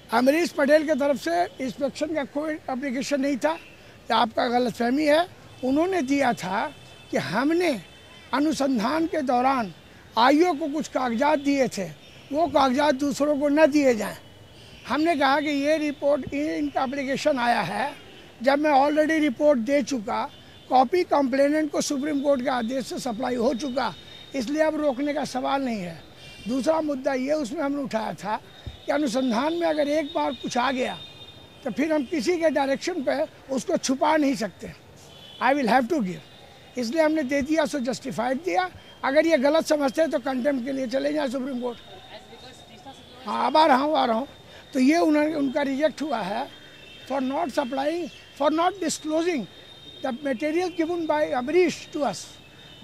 अमरीश पटेल की तरफ से इंस्पेक्शन का कोई एप्लीकेशन नहीं था, या आपका गलतफहमी है। उन्होंने दिया था कि हमने अनुसंधान के दौरान आयोग को कुछ कागजात दिए थे, वो कागजात दूसरों को न दिए जाएं। हमने कहा कि ये रिपोर्ट, इनका एप्लीकेशन आया है जब मैं ऑलरेडी रिपोर्ट दे चुका, कॉपी कंप्लेनेंट को सुप्रीम कोर्ट के आदेश से सप्लाई हो चुका, इसलिए अब रोकने का सवाल नहीं है। दूसरा मुद्दा ये उसमें हमने उठाया था कि अनुसंधान में अगर एक बार कुछ आ गया तो फिर हम किसी के डायरेक्शन पे उसको छुपा नहीं सकते। I will have to give, इसलिए हमने दे दिया, सो जस्टिफाइड दिया। अगर ये गलत समझते हैं तो कंटेम्प्ट के लिए चले जाए सुप्रीम कोर्ट। हाँ, अब आ रहा हूँ। तो ये उनका रिजेक्ट हुआ है for not supplying, for not disclosing the material given by Amrish to us,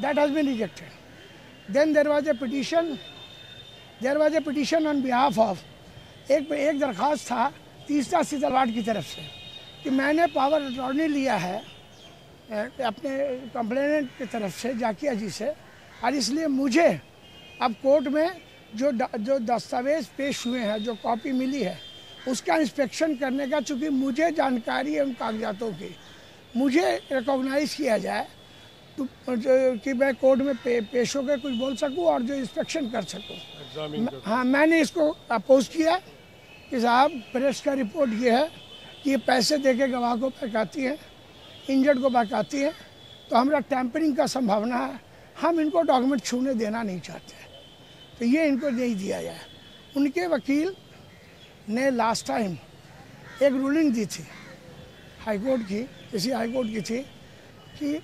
that has been rejected. Then there was a petition on behalf of, एक दरख्वास्त था तीसरा सीतलवाड़ की तरफ से कि मैंने पावर अटॉर्नी लिया है अपने कंप्लेनेंट की तरफ से, जाकिया जी से, और इसलिए मुझे अब कोर्ट में जो दस्तावेज़ पेश हुए हैं, जो कॉपी मिली है, उसका इंस्पेक्शन करने का, चूँकि मुझे जानकारी है उन कागजातों की, मुझे रिकॉग्नाइज़ किया जाए तो कि मैं कोर्ट में पेश होकर कुछ बोल सकूं और जो इंस्पेक्शन कर सकूं। हाँ, मैंने इसको अपोज किया कि साहब प्रेस का रिपोर्ट ये है कि ये पैसे देके गवाह को बहकाती हैं, इंजर्ड को बहकाती हैं, तो हमारा टैंपरिंग का संभावना है, हम इनको डॉक्यूमेंट छूने देना नहीं चाहते, तो ये इनको नहीं दिया जाए। उनके वकील ने लास्ट टाइम एक रूलिंग दी थी हाईकोर्ट की, किसी हाईकोर्ट की थी, कि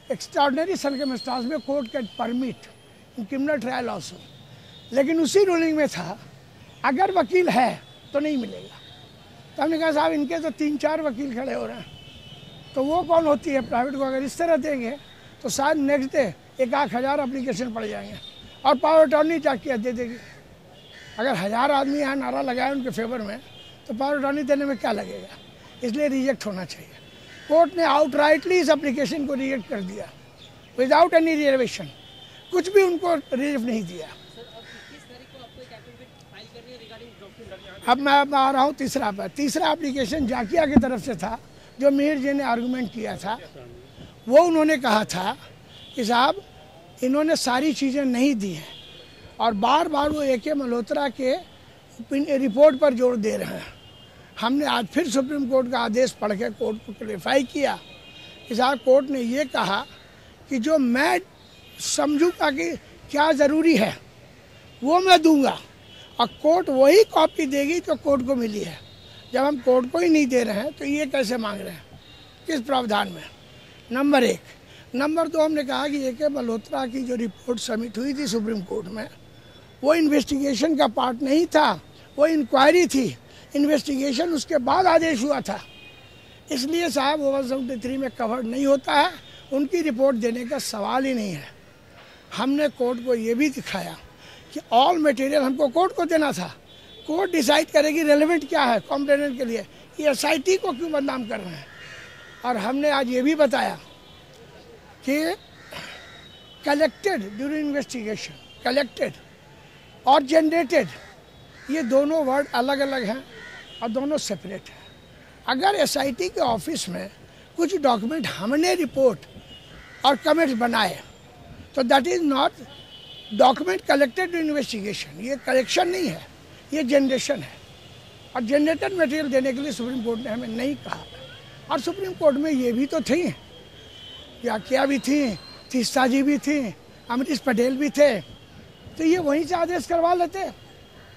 एक्स्ट्राऑर्डिनरी सर्कमस्टांस में court can permit in criminal trial also, लेकिन उसी रूलिंग में था अगर वकील है तो नहीं मिलेगा। तो हमने कहा साहब इनके तो 3-4 वकील खड़े हो रहे हैं, तो वो कौन होती है प्राइवेट को, अगर इस तरह देंगे तो शायद नेक्स्ट डे 1,000 एप्लीकेशन पड़ जाएंगे और पावर अटॉर्नी जाके दे देगी। अगर 1000 आदमी यहाँ नारा लगाए उनके फेवर में तो पावर अटॉर्नी देने में क्या लगेगा, इसलिए रिजेक्ट होना चाहिए। कोर्ट ने आउटराइटली इस एप्लीकेशन को रिजेक्ट कर दिया विदाउट एनी रिजर्वेशन, कुछ भी उनको रिलीफ नहीं दिया। अब मैं आ रहा हूँ तीसरा एप्लीकेशन जाकिया की तरफ से था, जो मीर जी ने आर्गूमेंट किया था। वो उन्होंने कहा था कि साहब इन्होंने सारी चीज़ें नहीं दी हैं और बार बार वो A.K. मल्होत्रा के रिपोर्ट पर जोर दे रहे हैं। हमने आज फिर सुप्रीम कोर्ट का आदेश पढ़ के कोर्ट को क्लेरिफाई किया कि साहब कोर्ट ने ये कहा कि जो मैं समझूंगा कि क्या ज़रूरी है वो मैं दूंगा, और कोर्ट वही कॉपी देगी जो कोर्ट को मिली है। जब हम कोर्ट को ही नहीं दे रहे हैं तो ये कैसे मांग रहे हैं, किस प्रावधान में? नंबर 1। नंबर 2, हमने कहा कि A.K. मल्होत्रा की जो रिपोर्ट सबमिट हुई थी सुप्रीम कोर्ट में, वो इन्वेस्टिगेशन का पार्ट नहीं था, वो इंक्वायरी थी। इन्वेस्टिगेशन उसके बाद आदेश हुआ था, इसलिए साहब 173 में कवर नहीं होता है, उनकी रिपोर्ट देने का सवाल ही नहीं है। हमने कोर्ट को ये भी दिखाया कि ऑल मटेरियल हमको कोर्ट को देना था, कोर्ट डिसाइड करेगी रेलेवेंट क्या है कंप्लेनेंट के लिए, ये SIT को क्यों बदनाम कर रहे हैं। और हमने आज ये भी बताया कि कलेक्टेड ड्यूरिंग इन्वेस्टिगेशन, कलेक्टेड और जनरेटेड, ये दोनों वर्ड अलग अलग हैं और दोनों सेपरेट हैं। अगर SIT के ऑफिस में कुछ डॉक्यूमेंट हमने रिपोर्ट और कमेंट्स बनाए तो that is not document collected in investigation, ये कलेक्शन नहीं है, ये जनरेशन है। और जनरेटेड मटेरियल देने के लिए सुप्रीम कोर्ट ने हमें नहीं कहा। और सुप्रीम कोर्ट में ये भी तो थी, जाकिया भी थी, तीस्ता जी भी थी, अमरीश पटेल भी थे, तो ये वहीं से आदेश करवा लेते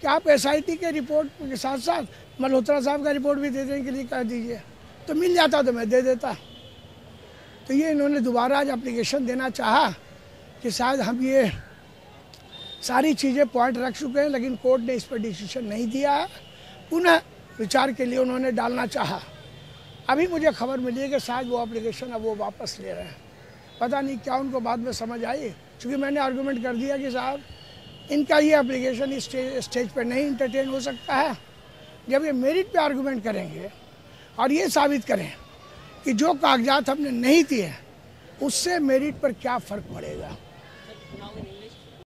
कि आप SIT के रिपोर्ट के साथ साथ मल्होत्रा साहब का रिपोर्ट भी देने के लिए कह दीजिए, तो मिल जाता तो मैं दे देता। तो ये इन्होंने दोबारा आज एप्लीकेशन देना चाहा कि शायद हम ये सारी चीज़ें पॉइंट रख चुके हैं, लेकिन कोर्ट ने इस पर डिसीजन नहीं दिया है, पुनः विचार के लिए उन्होंने डालना चाहा। अभी मुझे खबर मिली है कि शायद वो एप्लीकेशन अब वो वापस ले रहे हैं, पता नहीं क्या उनको बाद में समझ आई, क्योंकि मैंने आर्गूमेंट कर दिया कि साहब इनका ये एप्लीकेशन इस स्टेज पर नहीं इंटरटेन हो सकता है। जब ये मेरिट पे आर्गूमेंट करेंगे और ये साबित करें कि जो कागजात हमने नहीं दिए उससे मेरिट पर क्या फ़र्क पड़ेगा,